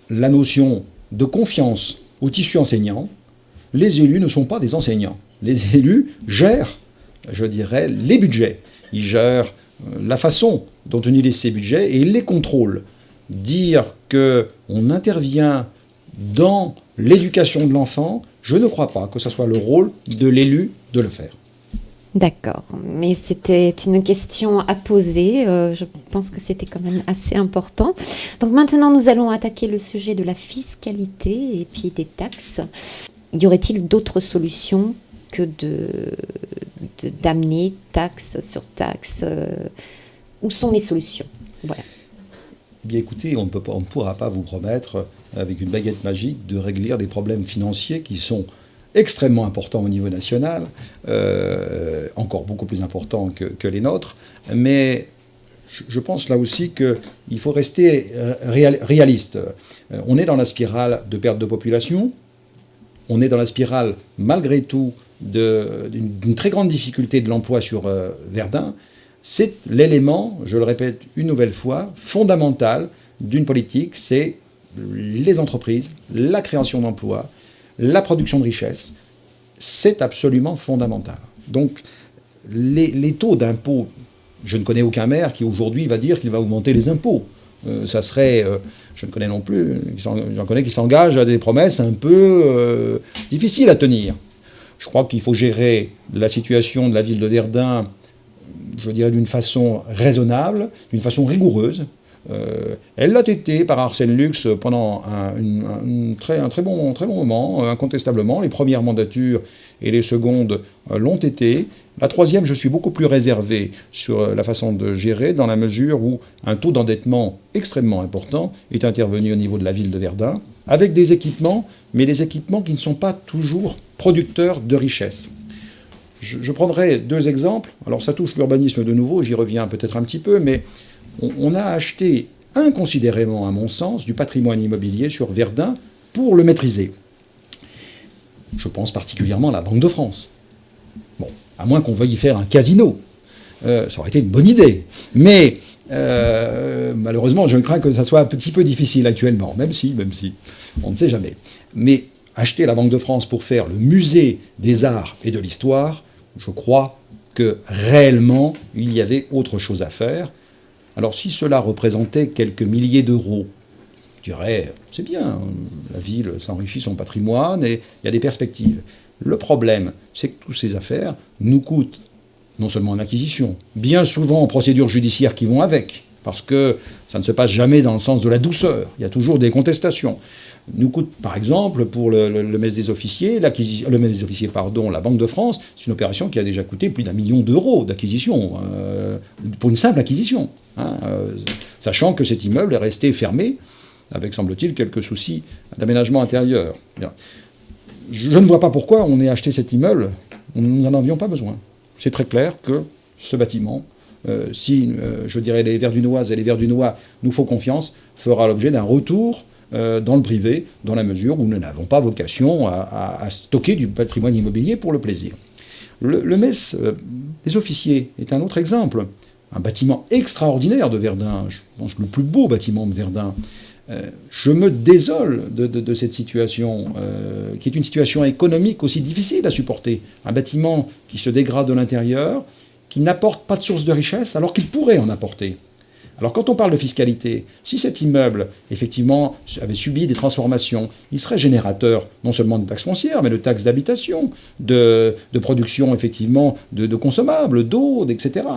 la notion de confiance au tissu enseignant, les élus ne sont pas des enseignants. Les élus gèrent, je dirais, les budgets. Ils gèrent la façon dont on utilise ces budgets et ils les contrôlent. Dire qu'on intervient dans l'éducation de l'enfant, je ne crois pas que ce soit le rôle de l'élu de le faire. D'accord, mais c'était une question à poser. Je pense que c'était quand même assez important. Donc maintenant, nous allons attaquer le sujet de la fiscalité et puis des taxes. Y aurait-il d'autres solutions que d'amener taxe sur taxe? Où sont les solutions? Voilà. Bien écoutez, on ne pourra pas vous promettre, avec une baguette magique, de régler des problèmes financiers qui sont extrêmement importants au niveau national, encore beaucoup plus importants que les nôtres. Mais je pense là aussi qu'il faut rester réaliste. On est dans la spirale de perte de population. On est dans la spirale, malgré tout, d'une très grande difficulté de l'emploi sur Verdun. C'est l'élément, je le répète une nouvelle fois, fondamental d'une politique, c'est les entreprises, la création d'emplois, la production de richesses. C'est absolument fondamental. Donc, les taux d'impôt, je ne connais aucun maire qui aujourd'hui va dire qu'il va augmenter les impôts. Ça serait, je ne connais non plus, j'en connais qui s'engagent à des promesses un peu difficiles à tenir. Je crois qu'il faut gérer la situation de la ville de Verdun, je dirais d'une façon raisonnable, d'une façon rigoureuse. Elle l'a été par Arsène Lux pendant un très bon moment, incontestablement. Les premières mandatures et les secondes l'ont été. La troisième, je suis beaucoup plus réservé sur la façon de gérer, dans la mesure où un taux d'endettement extrêmement important est intervenu au niveau de la ville de Verdun, avec des équipements, mais des équipements qui ne sont pas toujours producteurs de richesse. Je prendrai deux exemples. Alors ça touche l'urbanisme de nouveau, j'y reviens peut-être un petit peu, mais on a acheté inconsidérément, à mon sens, du patrimoine immobilier sur Verdun pour le maîtriser. Je pense particulièrement à la Banque de France. Bon, à moins qu'on veuille y faire un casino. Ça aurait été une bonne idée. Mais malheureusement, je crains que ça soit un petit peu difficile actuellement, même si, on ne sait jamais. Mais acheter la Banque de France pour faire le musée des arts et de l'histoire, je crois que réellement, il y avait autre chose à faire. Alors si cela représentait quelques milliers d'euros, je dirais, c'est bien, la ville s'enrichit son patrimoine et il y a des perspectives. Le problème, c'est que toutes ces affaires nous coûtent non seulement en acquisition, bien souvent en procédures judiciaires qui vont avec, parce que ça ne se passe jamais dans le sens de la douceur, il y a toujours des contestations. Nous coûte, par exemple, pour le mess des officiers, la Banque de France, c'est une opération qui a déjà coûté plus d'1 million d'euros d'acquisition, pour une simple acquisition, sachant que cet immeuble est resté fermé, avec, semble-t-il, quelques soucis d'aménagement intérieur. Bien. Je ne vois pas pourquoi on ait acheté cet immeuble, nous n'en avions pas besoin. C'est très clair que ce bâtiment, si, je dirais, les Verdunoises et les Verdunois nous font confiance, fera l'objet d'un retour dans le privé, dans la mesure où nous n'avons pas vocation à stocker du patrimoine immobilier pour le plaisir. Le mess des officiers est un autre exemple. Un bâtiment extraordinaire de Verdun, je pense le plus beau bâtiment de Verdun. Je me désole de cette situation, qui est une situation économique aussi difficile à supporter. Un bâtiment qui se dégrade de l'intérieur, qui n'apporte pas de source de richesse, alors qu'il pourrait en apporter. Alors quand on parle de fiscalité, si cet immeuble, effectivement, avait subi des transformations, il serait générateur non seulement de taxes foncières, mais de taxes d'habitation, de production, effectivement, de consommables, d'eau, etc.,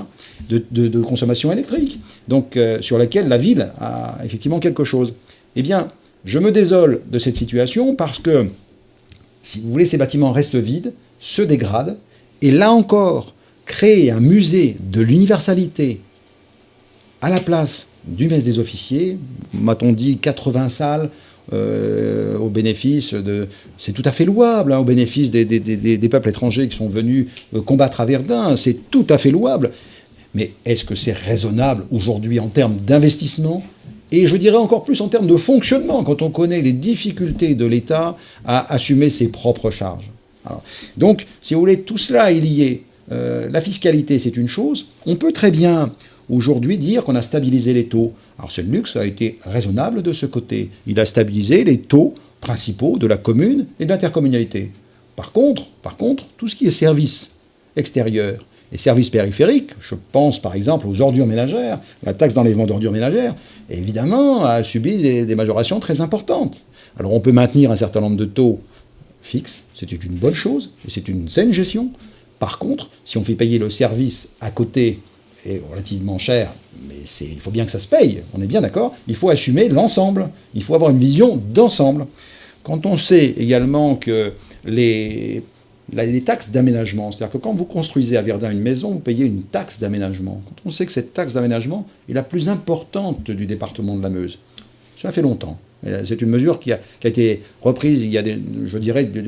de consommation électrique, donc sur laquelle la ville a effectivement quelque chose. Eh bien, je me désole de cette situation parce que, si vous voulez, ces bâtiments restent vides, se dégradent, et là encore, créer un musée de l'universalité à la place du mess des officiers, m'a-t-on dit 80 salles au bénéfice de... C'est tout à fait louable, au bénéfice des peuples étrangers qui sont venus combattre à Verdun, c'est tout à fait louable. Mais est-ce que c'est raisonnable aujourd'hui en termes d'investissement ? Et je dirais encore plus en termes de fonctionnement, quand on connaît les difficultés de l'État à assumer ses propres charges. Alors, donc, si vous voulez, tout cela est lié. La fiscalité, c'est une chose. On peut très bien aujourd'hui dire qu'on a stabilisé les taux. Alors ce luxe a été raisonnable de ce côté. Il a stabilisé les taux principaux de la commune et de l'intercommunalité. Par contre, tout ce qui est services extérieurs et services périphériques, je pense par exemple aux ordures ménagères, la taxe d'enlèvement d'ordures ménagères, évidemment, a subi des majorations très importantes. Alors on peut maintenir un certain nombre de taux fixes, c'est une bonne chose, et c'est une saine gestion. Par contre, si on fait payer le service à côté, est relativement cher, mais il faut bien que ça se paye, on est bien d'accord, il faut assumer l'ensemble, il faut avoir une vision d'ensemble. Quand on sait également que les taxes d'aménagement, c'est-à-dire que quand vous construisez à Verdun une maison, vous payez une taxe d'aménagement. Quand on sait que cette taxe d'aménagement est la plus importante du département de la Meuse, cela fait longtemps. C'est une mesure qui a été reprise il y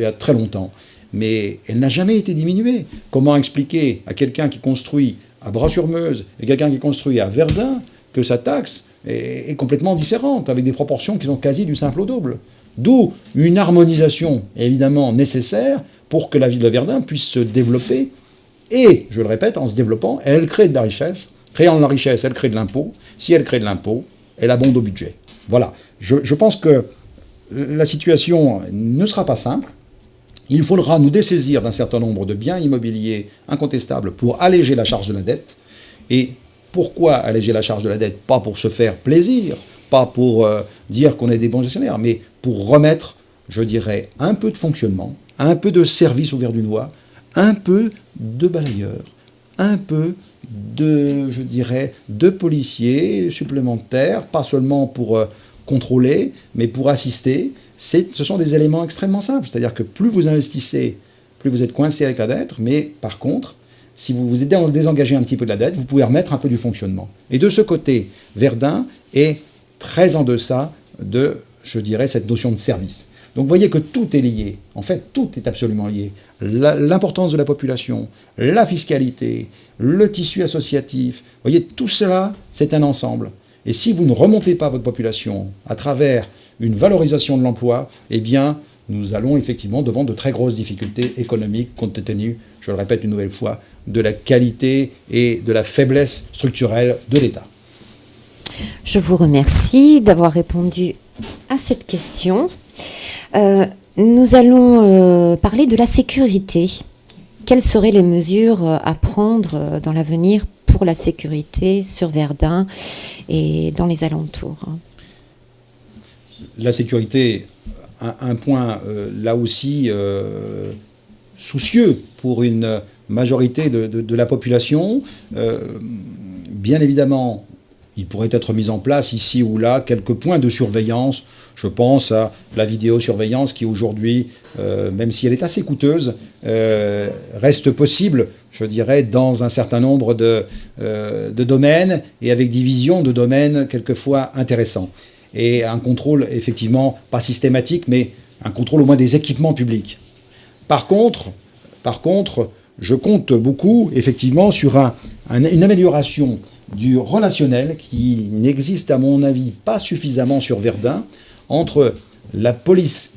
a très longtemps. Mais elle n'a jamais été diminuée. Comment expliquer à quelqu'un qui construit à Bras-sur-Meuse et quelqu'un qui construit à Verdun que sa taxe est complètement différente, avec des proportions qui sont quasi du simple au double? D'où une harmonisation évidemment nécessaire pour que la ville de Verdun puisse se développer. Et, je le répète, en se développant, elle crée de la richesse. Créant de la richesse, elle crée de l'impôt. Si elle crée de l'impôt, elle abonde au budget. Voilà. Je pense que la situation ne sera pas simple. Il faudra nous dessaisir d'un certain nombre de biens immobiliers incontestables pour alléger la charge de la dette. Et pourquoi alléger la charge de la dette? Pas pour se faire plaisir, pas pour dire qu'on est des bons gestionnaires, mais pour remettre, je dirais, un peu de fonctionnement, un peu de service aux Verdunois, un peu de balayeurs, un peu de, je dirais, de policiers supplémentaires, pas seulement pour contrôler, mais pour assister. Ce sont des éléments extrêmement simples. C'est-à-dire que plus vous investissez, plus vous êtes coincé avec la dette, mais par contre, si vous vous désengagez un petit peu de la dette, vous pouvez remettre un peu du fonctionnement. Et de ce côté, Verdun est très en deçà de, je dirais, cette notion de service. Donc vous voyez que tout est lié. En fait, tout est absolument lié. L'importance de la population, la fiscalité, le tissu associatif. Vous voyez, tout cela, c'est un ensemble. Et si vous ne remontez pas votre population à travers une valorisation de l'emploi, eh bien, nous allons effectivement devant de très grosses difficultés économiques, compte tenu, je le répète une nouvelle fois, de la qualité et de la faiblesse structurelle de l'État. Je vous remercie d'avoir répondu à cette question. Nous allons parler de la sécurité. Quelles seraient les mesures à prendre dans l'avenir pour la sécurité sur Verdun et dans les alentours? La sécurité, un point là aussi soucieux pour une majorité de la population. Bien évidemment, il pourrait être mis en place ici ou là quelques points de surveillance. Je pense à la vidéosurveillance qui aujourd'hui, même si elle est assez coûteuse, reste possible, je dirais, dans un certain nombre de domaines et avec des visions de domaines quelquefois intéressants. Et un contrôle, effectivement, pas systématique, mais un contrôle au moins des équipements publics. Par contre, je compte beaucoup, effectivement, sur une amélioration du relationnel qui n'existe, à mon avis, pas suffisamment sur Verdun, entre la police,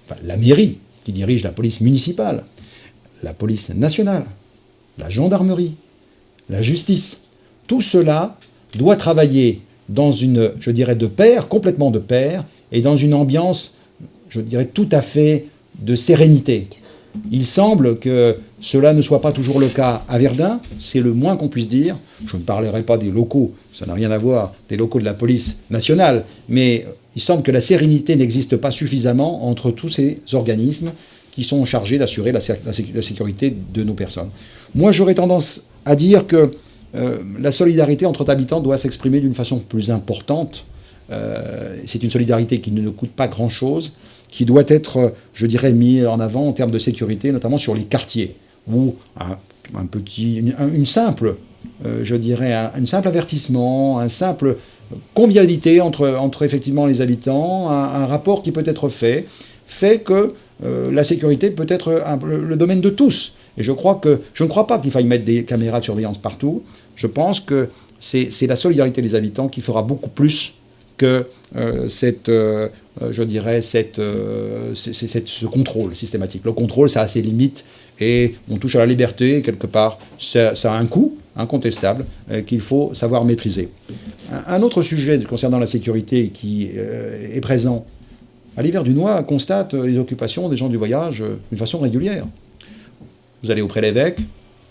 enfin, la mairie, qui dirige la police municipale, la police nationale, la gendarmerie, la justice. Tout cela doit travailler dans une, je dirais, de pair, complètement de pair, et dans une ambiance, je dirais, tout à fait de sérénité. Il semble que cela ne soit pas toujours le cas à Verdun, c'est le moins qu'on puisse dire. Je ne parlerai pas des locaux, ça n'a rien à voir, des locaux de la police nationale, mais il semble que la sérénité n'existe pas suffisamment entre tous ces organismes qui sont chargés d'assurer la sécurité de nos personnes. Moi, j'aurais tendance à dire que la solidarité entre habitants doit s'exprimer d'une façon plus importante. C'est une solidarité qui ne coûte pas grand-chose, qui doit être, je dirais, mise en avant en termes de sécurité, notamment sur les quartiers, où une simple avertissement, un simple convivialité entre effectivement les habitants, un rapport qui peut être fait que la sécurité peut être le domaine de tous. Et je ne crois pas qu'il faille mettre des caméras de surveillance partout. Je pense que c'est la solidarité des habitants qui fera beaucoup plus que ce contrôle systématique. Le contrôle, ça a ses limites et on touche à la liberté, quelque part. Ça a un coût, incontestable qu'il faut savoir maîtriser. Un autre sujet concernant la sécurité qui est présent, à l'Hiverdunois constate les occupations des gens du voyage d'une façon régulière. Vous allez auprès de l'évêque,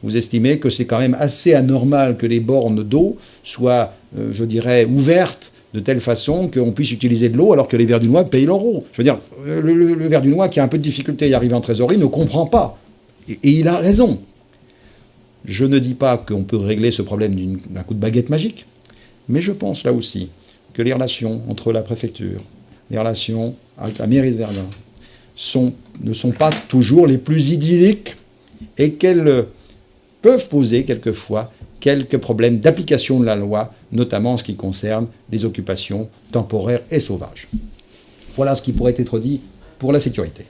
vous estimez que c'est quand même assez anormal que les bornes d'eau soient, je dirais, ouvertes de telle façon qu'on puisse utiliser de l'eau alors que les Verdunois payent leur eau. Je veux dire, le Verdunois qui a un peu de difficulté à y arriver en trésorerie ne comprend pas. Et il a raison. Je ne dis pas qu'on peut régler ce problème d'un coup de baguette magique, mais je pense là aussi que les relations entre la préfecture, les relations avec la mairie de Verdun ne sont pas toujours les plus idylliques et qu'elles peuvent poser quelquefois quelques problèmes d'application de la loi, notamment en ce qui concerne les occupations temporaires et sauvages. Voilà ce qui pourrait être dit pour la sécurité.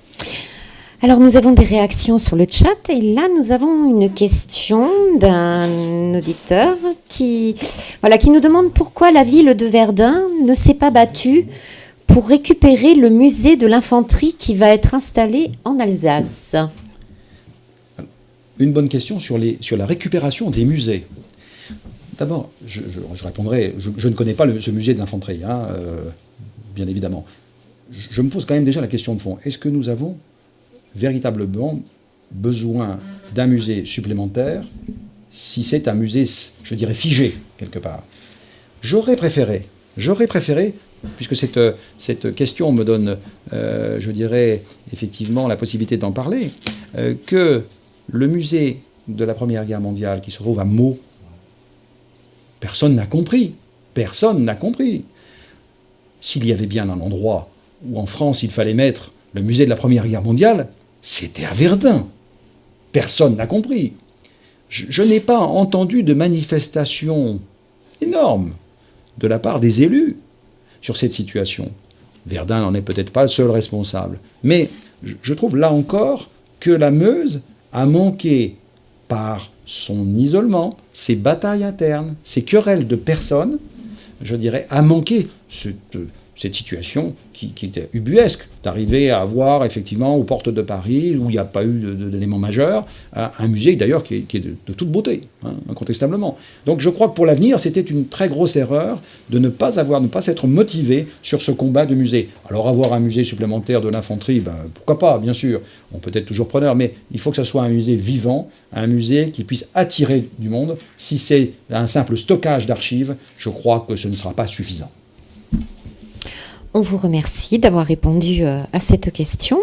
Alors nous avons des réactions sur le chat et là nous avons une question d'un auditeur qui nous demande pourquoi la ville de Verdun ne s'est pas battue pour récupérer le musée de l'infanterie qui va être installé en Alsace. Une bonne question sur la récupération des musées. D'abord, je répondrai, je ne connais pas ce musée de l'infanterie, bien évidemment. Je me pose quand même déjà la question de fond. Est-ce que nous avons véritablement besoin d'un musée supplémentaire si c'est un musée, je dirais, figé, quelque part? J'aurais préféré, puisque cette question me donne, je dirais, effectivement la possibilité d'en parler, que le musée de la Première Guerre mondiale qui se trouve à Meaux, personne n'a compris. Personne n'a compris. S'il y avait bien un endroit où en France il fallait mettre le musée de la Première Guerre mondiale, c'était à Verdun. Personne n'a compris. Je n'ai pas entendu de manifestation énorme de la part des élus sur cette situation. Verdun n'en est peut-être pas le seul responsable. Mais je trouve là encore que la Meuse a manqué par son isolement, ses batailles internes, ses querelles de personnes, je dirais, a manqué cette situation qui était ubuesque, d'arriver à avoir effectivement aux portes de Paris, où il n'y a pas eu d'éléments majeurs, un musée d'ailleurs qui est de toute beauté, incontestablement. Donc je crois que pour l'avenir, c'était une très grosse erreur de ne pas s'être motivé sur ce combat de musée. Alors avoir un musée supplémentaire de l'infanterie, pourquoi pas, bien sûr, on peut être toujours preneur, mais il faut que ce soit un musée vivant, un musée qui puisse attirer du monde. Si c'est un simple stockage d'archives, je crois que ce ne sera pas suffisant. On vous remercie d'avoir répondu à cette question.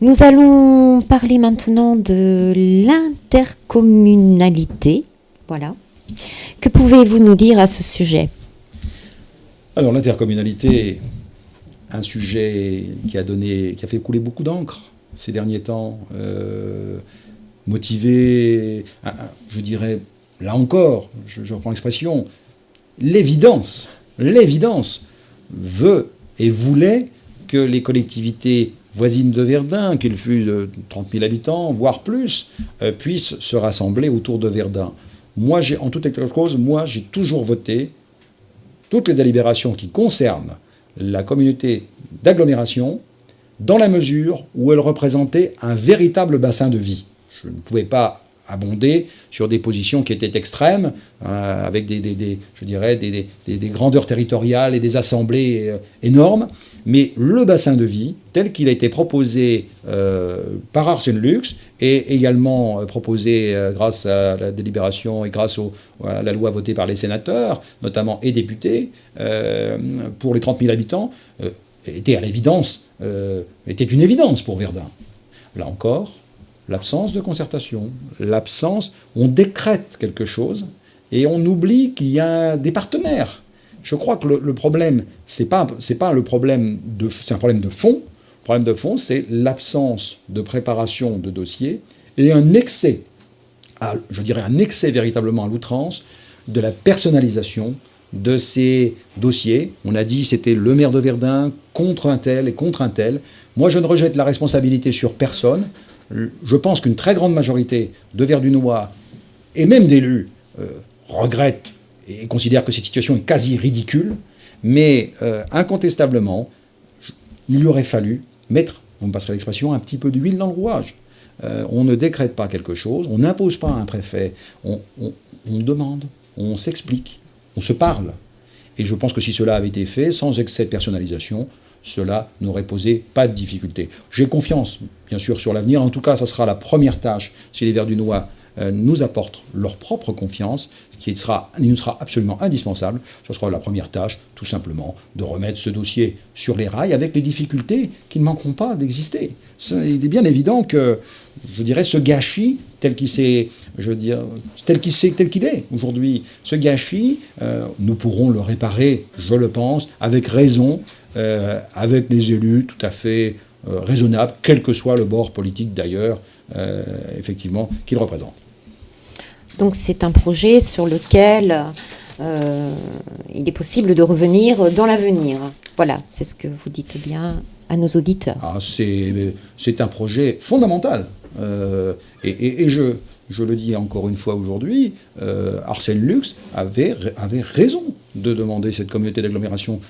Nous allons parler maintenant de l'intercommunalité. Voilà. Que pouvez-vous nous dire à ce sujet ? Alors l'intercommunalité, un sujet qui a fait couler beaucoup d'encre ces derniers temps, motivé, je dirais, là encore, je reprends l'expression, l'évidence veut et voulait que les collectivités voisines de Verdun, qu'il fût de 30 000 habitants, voire plus, puissent se rassembler autour de Verdun. Moi, en toute cause, j'ai toujours voté toutes les délibérations qui concernent la communauté d'agglomération dans la mesure où elle représentait un véritable bassin de vie. Je ne pouvais pas abonder sur des positions qui étaient extrêmes, avec des grandeurs territoriales et des assemblées énormes, mais le bassin de vie, tel qu'il a été proposé par Arsène Lux, et également proposé grâce à la délibération et grâce à la loi votée par les sénateurs, notamment et députés, pour les 30 000 habitants, était une évidence pour Verdun. Là encore, l'absence de concertation, on décrète quelque chose et on oublie qu'il y a des partenaires. Je crois que le problème, c'est pas le problème c'est un problème de fond. Le problème de fond, c'est l'absence de préparation de dossiers et un excès véritablement à l'outrance de la personnalisation de ces dossiers. On a dit c'était le maire de Verdun contre un tel et contre un tel. Moi, je ne rejette la responsabilité sur personne. Je pense qu'une très grande majorité de Verdunois et même d'élus regrettent et considèrent que cette situation est quasi ridicule, mais incontestablement, il aurait fallu mettre, vous me passerez l'expression, un petit peu d'huile dans le rouage. On ne décrète pas quelque chose, on n'impose pas à un préfet, on demande, on s'explique, on se parle. Et je pense que si cela avait été fait, sans excès de personnalisation, cela n'aurait posé pas de difficulté. J'ai confiance, bien sûr, sur l'avenir. En tout cas, ça sera la première tâche si les Verdunois nous apportent leur propre confiance, ce qui nous sera absolument indispensable. Ce sera la première tâche, tout simplement, de remettre ce dossier sur les rails avec les difficultés qui ne manqueront pas d'exister. Il est bien évident que, je dirais, ce gâchis tel qu'il est aujourd'hui, ce gâchis, nous pourrons le réparer, je le pense, avec raison, avec les élus tout à fait raisonnables, quel que soit le bord politique d'ailleurs, effectivement, qu'ils représentent. Donc c'est un projet sur lequel il est possible de revenir dans l'avenir. Voilà, c'est ce que vous dites bien à nos auditeurs. C'est un projet fondamental. Et je le dis encore une fois aujourd'hui, Arsène Lux avait raison de demander cette communauté d'agglomération.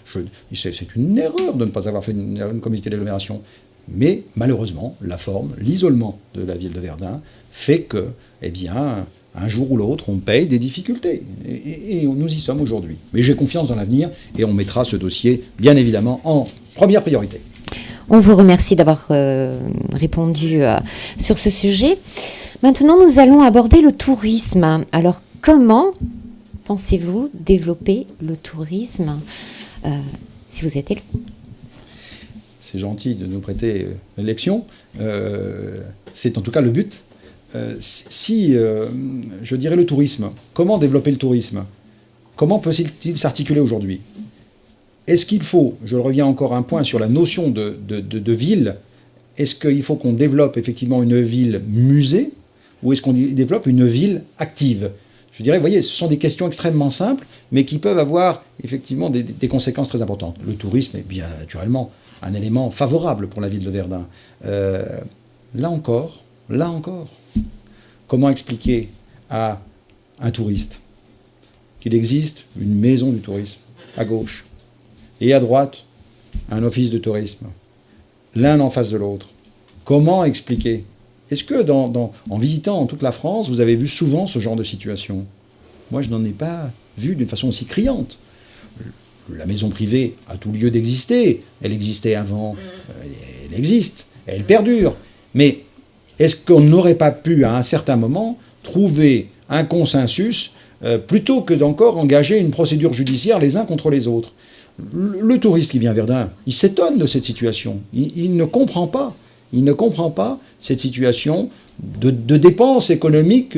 C'est une erreur de ne pas avoir fait une communauté d'agglomération. Mais malheureusement, la forme, l'isolement de la ville de Verdun fait que, eh bien, un jour ou l'autre, on paye des difficultés. Et nous y sommes aujourd'hui. Mais j'ai confiance dans l'avenir et on mettra ce dossier, bien évidemment, en première priorité. On vous remercie d'avoir répondu sur ce sujet. Maintenant, nous allons aborder le tourisme. Alors, comment pensez-vous développer le tourisme si vous êtes élu ? C'est gentil de nous prêter l'élection. C'est en tout cas le but. Je dirais le tourisme, comment développer le tourisme ? Comment peut-il s'articuler aujourd'hui ? Est-ce qu'il faut, je reviens encore un point sur la notion de ville, est-ce qu'il faut qu'on développe effectivement une ville musée ou est-ce qu'on développe une ville active ? Je dirais, vous voyez, ce sont des questions extrêmement simples, mais qui peuvent avoir effectivement des conséquences très importantes. Le tourisme est bien naturellement un élément favorable pour la ville de Verdun. Là encore, comment expliquer à un touriste qu'il existe une maison du tourisme à gauche et à droite un office de tourisme, l'un en face de l'autre? Comment expliquer ? Est-ce que en visitant toute la France, vous avez vu souvent ce genre de situation ? Moi, je n'en ai pas vu d'une façon aussi criante. La maison privée a tout lieu d'exister. Elle existait avant, elle existe, elle perdure. Mais est-ce qu'on n'aurait pas pu, à un certain moment, trouver un consensus plutôt que d'encore engager une procédure judiciaire les uns contre les autres ? Le touriste qui vient à Verdun, il s'étonne de cette situation. Il ne comprend pas. Il ne comprend pas cette situation de dépenses économiques.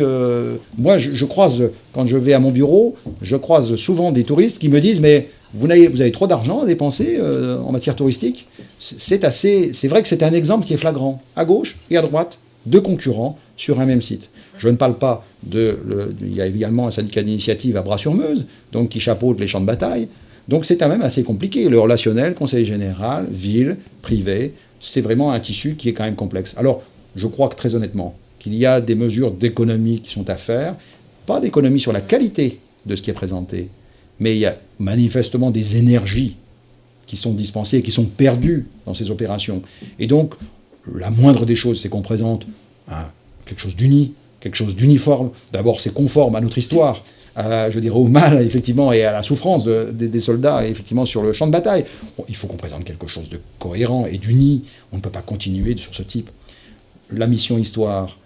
Moi, je croise, quand je vais à mon bureau, je croise souvent des touristes qui me disent « Mais vous avez trop d'argent à dépenser en matière touristique ?» C'est vrai que c'est un exemple qui est flagrant. À gauche et à droite, deux concurrents sur un même site. Je ne parle pas il y a également un syndicat d'initiative à Bras-sur-Meuse, donc qui chapeaute les champs de bataille. Donc c'est quand même assez compliqué. Le relationnel, conseil général, ville, privé, c'est vraiment un tissu qui est quand même complexe. Alors, je crois que très honnêtement, qu'il y a des mesures d'économie qui sont à faire, pas d'économie sur la qualité de ce qui est présenté, mais il y a manifestement des énergies qui sont dispensées, qui sont perdues dans ces opérations. Et donc, la moindre des choses, c'est qu'on présente quelque chose d'uni, quelque chose d'uniforme. D'abord, c'est conforme à notre histoire, je dirais au mal, effectivement, et à la souffrance des soldats, effectivement, sur le champ de bataille. Bon, il faut qu'on présente quelque chose de cohérent et d'uni. On ne peut pas continuer sur ce type. La mission histoire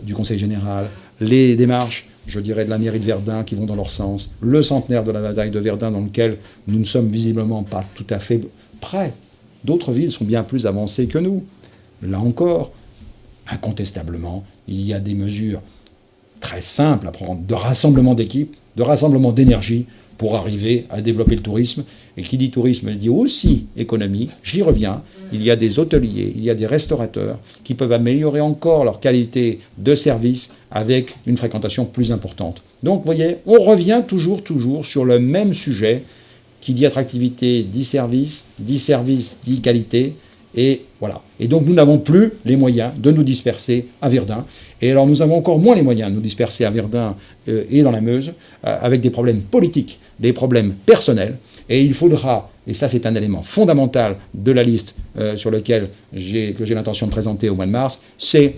du Conseil général, les démarches, je dirais, de la mairie de Verdun qui vont dans leur sens, le centenaire de la bataille de Verdun dans lequel nous ne sommes visiblement pas tout à fait prêts. D'autres villes sont bien plus avancées que nous. Là encore, incontestablement, il y a des mesures très simples à prendre, de rassemblement d'équipes, de rassemblement d'énergie pour arriver à développer le tourisme. Et qui dit tourisme, dit aussi économie. J'y reviens. Il y a des hôteliers, il y a des restaurateurs qui peuvent améliorer encore leur qualité de service avec une fréquentation plus importante. Donc, vous voyez, on revient toujours sur le même sujet qui dit attractivité, dit service, dit qualité. Et voilà. Et donc nous n'avons plus les moyens de nous disperser à Verdun. Et alors nous avons encore moins les moyens de nous disperser à Verdun et dans la Meuse, avec des problèmes politiques, des problèmes personnels. Et il faudra, et ça c'est un élément fondamental de la liste sur lequel que j'ai l'intention de présenter au mois de mars, c'est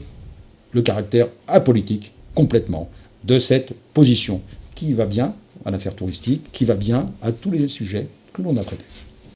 le caractère apolitique complètement de cette position qui va bien à l'affaire touristique, qui va bien à tous les sujets que l'on a traités.